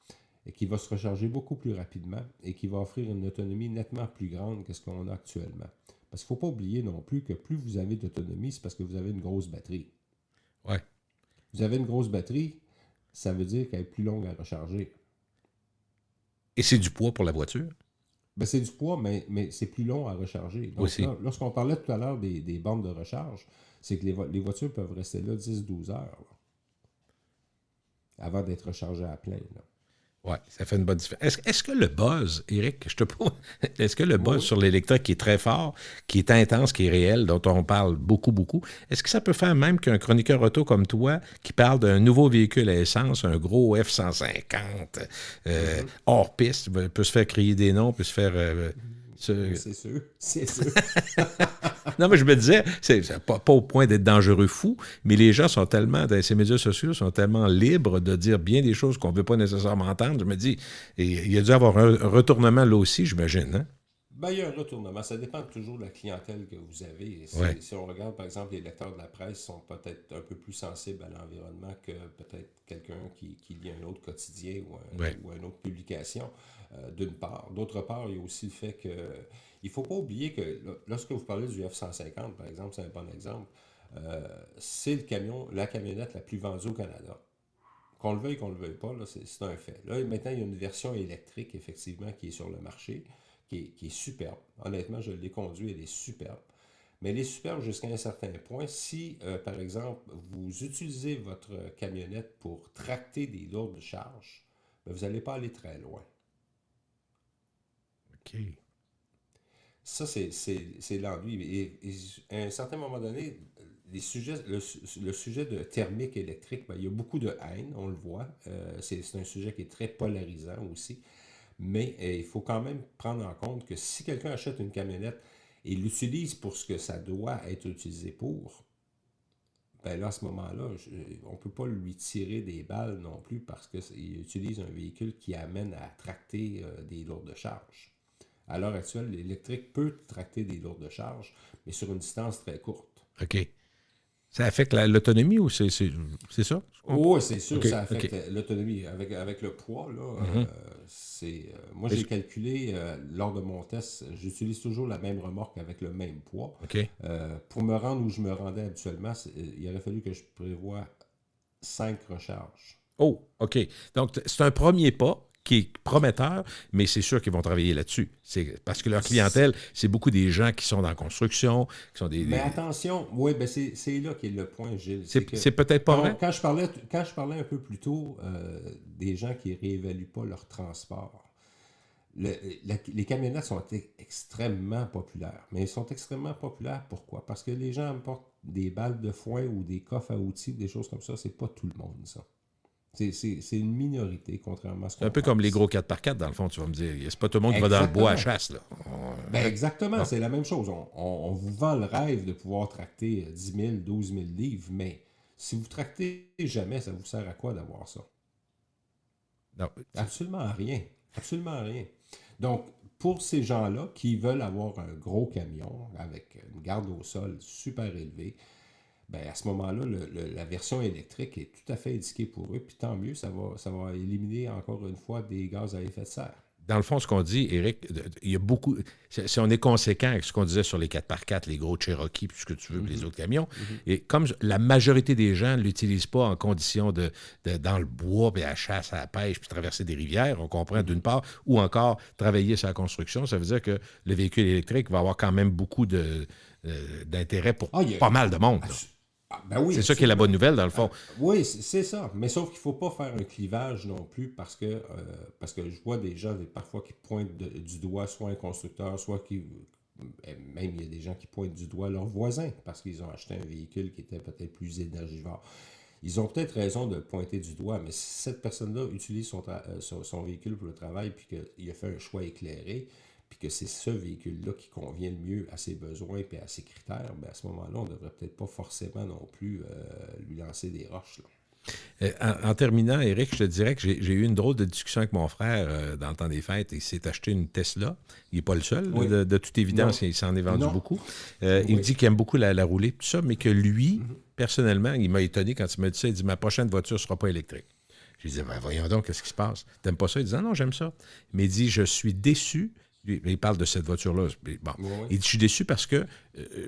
et qui va se recharger beaucoup plus rapidement et qui va offrir une autonomie nettement plus grande que ce qu'on a actuellement. Parce qu'il ne faut pas oublier non plus que plus vous avez d'autonomie, c'est parce que vous avez une grosse batterie. Ouais. Vous avez une grosse batterie, ça veut dire qu'elle est plus longue à recharger. Et c'est du poids pour la voiture? Ben, c'est du poids, mais c'est plus long à recharger. Donc, aussi. là, lorsqu'on parlait tout à l'heure des bornes de recharge, c'est que les voitures peuvent rester là 10-12 heures là, avant d'être rechargées à plein. Là. Oui, ça fait une bonne différence. Est-ce que le buzz, Éric, je te pose, est-ce que le buzz Oui. sur l'électrique qui est très fort, qui est intense, qui est réel, dont on parle beaucoup, est-ce que ça peut faire même qu'un chroniqueur auto comme toi, qui parle d'un nouveau véhicule à essence, un gros F-150, hors piste, peut se faire crier des noms, peut se faire... C'est sûr. Non, mais je me disais, c'est pas au point d'être dangereux fou, mais les gens sont tellement, dans ces médias sociaux, sont tellement libres de dire bien des choses qu'on ne veut pas nécessairement entendre. Je me dis, il y a dû avoir un retournement là aussi, j'imagine, hein? Ben, il y a un retournement. Ça dépend toujours de la clientèle que vous avez. Si on regarde, par exemple, les lecteurs de la presse sont peut-être un peu plus sensibles à l'environnement que peut-être quelqu'un qui lit un autre quotidien ou une autre publication, d'une part. D'autre part, il y a aussi le fait que il ne faut pas oublier que lorsque vous parlez du F-150, par exemple, c'est un bon exemple, c'est la camionnette la plus vendue au Canada. Qu'on le veuille, qu'on ne le veuille pas, là, c'est un fait. Là, maintenant, il y a une version électrique, effectivement, qui est sur le marché, qui est superbe. Honnêtement, je l'ai conduit, elle est superbe. Mais elle est superbe jusqu'à un certain point. Si, par exemple, vous utilisez votre camionnette pour tracter des lourdes charges, ben, vous n'allez pas aller très loin. OK. Ça, c'est l'ennui. Et à un certain moment donné, le sujet de thermique électrique, ben, il y a beaucoup de haine, on le voit. C'est un sujet qui est très polarisant aussi. Mais il faut quand même prendre en compte que si quelqu'un achète une camionnette et l'utilise pour ce que ça doit être utilisé pour, ben là, à ce moment-là, on ne peut pas lui tirer des balles non plus parce qu'il utilise un véhicule qui amène à tracter des lourdes charges. À l'heure actuelle, l'électrique peut tracter des lourdes charges, mais sur une distance très courte. OK. Ça affecte l'autonomie ou c'est ça? Oui, c'est sûr, okay, ça affecte l'autonomie. Avec le poids, là, moi, j'ai calculé, lors de mon test, j'utilise toujours la même remorque avec le même poids. Okay. Pour me rendre où je me rendais habituellement, il aurait fallu que je prévoie 5 recharges. Oh, OK. Donc, c'est un premier pas qui est prometteur, mais c'est sûr qu'ils vont travailler là-dessus. Parce que leur clientèle, c'est beaucoup des gens qui sont dans la construction, qui sont des... Mais attention, oui, ben c'est là qu'est le point, Gilles. C'est peut-être pas vrai? Quand je parlais un peu plus tôt des gens qui ne réévaluent pas leur transport, les camionnettes sont extrêmement populaires. Mais elles sont extrêmement populaires, pourquoi? Parce que les gens apportent des balles de foin ou des coffres à outils, des choses comme ça. C'est pas tout le monde, ça. C'est une minorité, contrairement à ce qu'on C'est un peu pense. Comme les gros 4x4, dans le fond, tu vas me dire. C'est pas tout le monde qui va dans le bois à chasse, là. Ben exactement, c'est la même chose. On vous vend le rêve de pouvoir tracter 10 000, 12 000 livres, mais si vous tractez jamais, ça vous sert à quoi d'avoir ça? Non. Absolument à rien. Absolument à rien. Donc, pour ces gens-là qui veulent avoir un gros camion avec une garde au sol super élevée, ben à ce moment-là, la version électrique est tout à fait indiquée pour eux, puis tant mieux, ça va éliminer encore une fois des gaz à effet de serre. Dans le fond, ce qu'on dit, Éric, il y a beaucoup... Si on est conséquent avec ce qu'on disait sur les 4x4, les gros Cherokee, puis ce que tu veux, les autres camions, et comme la majorité des gens ne l'utilisent pas en condition de dans le bois, puis à la chasse, à la pêche, puis traverser des rivières, on comprend d'une part, ou encore travailler sur la construction, ça veut dire que le véhicule électrique va avoir quand même beaucoup d'intérêt pour pas mal de monde. Ben oui, c'est ça qui est la bonne nouvelle, dans le fond. Oui, c'est ça. Mais sauf qu'il ne faut pas faire un clivage non plus parce que je vois des gens parfois qui pointent du doigt soit un constructeur, soit même il y a des gens qui pointent du doigt leurs voisins parce qu'ils ont acheté un véhicule qui était peut-être plus énergivore. Ils ont peut-être raison de le pointer du doigt, mais si cette personne-là utilise son véhicule pour le travail puis qu'il a fait un choix éclairé, puis que c'est ce véhicule-là qui convient le mieux à ses besoins et à ses critères, bien à ce moment-là, on ne devrait peut-être pas forcément non plus lui lancer des roches. Là. En terminant, Éric, je te dirais que j'ai eu une drôle de discussion avec mon frère dans le temps des fêtes. Il s'est acheté une Tesla. Il n'est pas le seul, oui. de toute évidence. Non. Il s'en est vendu beaucoup. Il me dit qu'il aime beaucoup la rouler, tout ça, mais que lui, personnellement, il m'a étonné quand il m'a dit ça. Il dit, ma prochaine voiture ne sera pas électrique. Je lui dis, ben voyons donc, qu'est-ce qui se passe? T'aimes pas ça? Il dit, non, j'aime ça. Mais il dit, je suis déçu. Il parle de cette voiture-là. Bon. Oui. Il dit, je suis déçu parce que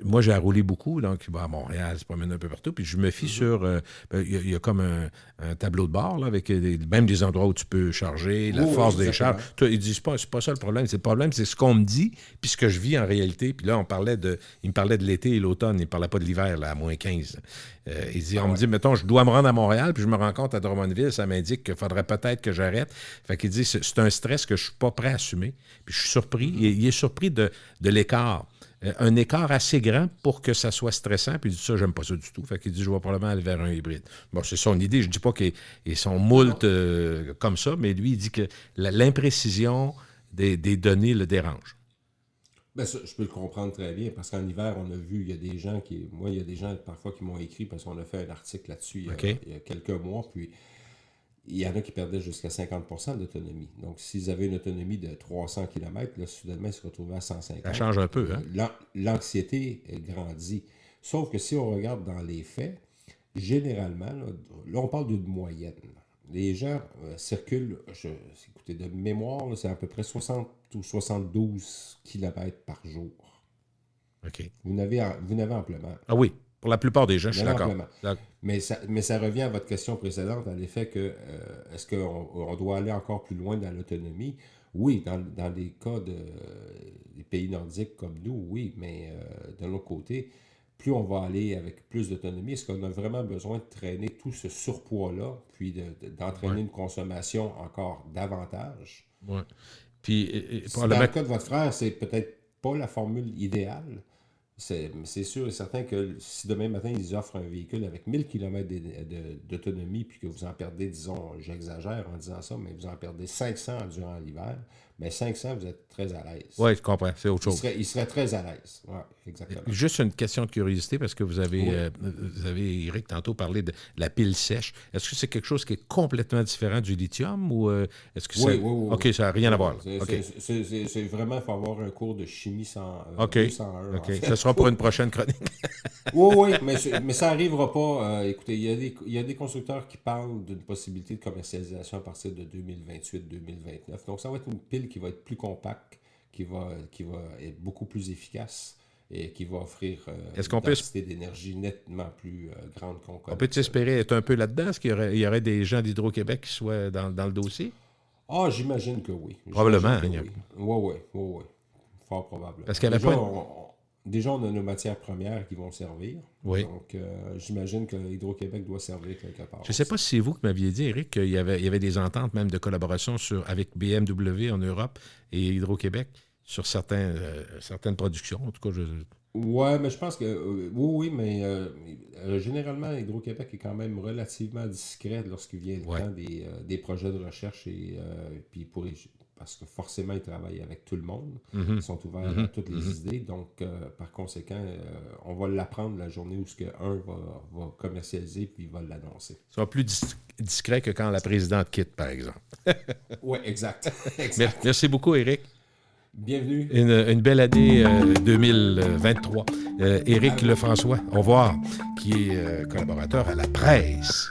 moi, j'ai roulé beaucoup, donc à Montréal, se promène un peu partout, puis je me fie sur... Il y a comme un tableau de bord, là, avec même des endroits où tu peux charger, la force des charges. Il dit, c'est pas ça le problème. Le problème, c'est ce qu'on me dit, puis ce que je vis en réalité. Puis là, il me parlait de l'été et l'automne, il ne parlait pas de l'hiver, là, à moins 15. Il dit, me dit, mettons, je dois me rendre à Montréal, puis je me rends compte à Drummondville, ça m'indique qu'il faudrait peut-être que j'arrête. Fait qu'il dit, c'est un stress que je suis pas prêt à assumer. Puis je suis surpris. Il est surpris de l'écart. Un écart assez grand pour que ça soit stressant. Puis il dit, ça, j'aime pas ça du tout. Fait qu'il dit, je vais probablement aller vers un hybride. Bon, c'est son idée. Je dis pas qu'ils sont moult comme ça, mais lui, il dit que l'imprécision des données le dérange. Ben ça, je peux le comprendre très bien, parce qu'en hiver, on a vu, il y a des gens parfois qui m'ont écrit, parce qu'on a fait un article là-dessus il y a quelques mois, puis il y en a qui perdaient jusqu'à 50% d'autonomie. Donc, s'ils avaient une autonomie de 300 km, là, soudainement, ils se retrouvaient à 150. Ça change un peu, hein? L'anxiété grandit. Sauf que si on regarde dans les faits, généralement, là on parle d'une moyenne. Les gens circulent, écoutez, de mémoire, là, c'est à peu près 60 ou 72 km par jour. OK. Vous n'avez amplement. Ah oui, pour la plupart des gens, je suis d'accord. Mais ça revient à votre question précédente, à l'effet que est-ce qu'on doit aller encore plus loin dans l'autonomie? Oui, dans les cas des pays nordiques comme nous, oui, mais de l'autre côté, plus on va aller avec plus d'autonomie, est-ce qu'on a vraiment besoin de traîner tout ce surpoids-là, puis d'entraîner une consommation encore davantage? Oui. Puis, dans le cas de votre frère, c'est peut-être pas la formule idéale. C'est sûr et certain que si demain matin, ils offrent un véhicule avec 1000 km d'autonomie, puis que vous en perdez, disons, j'exagère en disant ça, mais vous en perdez 500 durant l'hiver, bien 500, vous êtes très à l'aise. Oui, je comprends, c'est autre chose. Il serait très à l'aise, oui, exactement. Juste une question de curiosité, parce que vous avez, Éric, tantôt parlé de la pile sèche. Est-ce que c'est quelque chose qui est complètement différent du lithium, ou est-ce que oui. OK, ça n'a rien à voir. C'est vraiment, il faut avoir un cours de chimie 101. OK, ça sera pour une prochaine chronique. oui, mais ça n'arrivera pas. Écoutez, il y a des constructeurs qui parlent d'une possibilité de commercialisation à partir de 2028-2029. Donc, ça va être une pile qui va être plus compacte, qui va être beaucoup plus efficace et qui va offrir une densité d'énergie nettement plus grande qu'on connaît. On peut espérer être un peu là-dedans? Est-ce qu'il y aurait des gens d'Hydro-Québec qui soient dans le dossier? Ah, j'imagine que oui. Probablement. Oui. Fort probable. Parce qu'elle Déjà, on a nos matières premières qui vont servir. Oui. Donc, j'imagine que Hydro-Québec doit servir quelque part. Je ne sais pas si c'est vous qui m'aviez dit, Éric, qu'il y avait des ententes même de collaboration avec BMW en Europe et Hydro-Québec sur certaines productions. En tout cas, Oui, mais je pense que... oui, mais généralement, Hydro-Québec est quand même relativement discret lorsqu'il vient le temps des projets de recherche et puis parce que forcément, ils travaillent avec tout le monde. Ils sont ouverts à toutes les idées. Donc, par conséquent, on va l'apprendre la journée où un va commercialiser puis il va l'annoncer. Ça sera plus discret que quand la présidente quitte, par exemple. Oui, exact. Merci beaucoup, Éric. Bienvenue. Une belle année 2023. Éric Lefrançois, au revoir, qui est collaborateur à La Presse.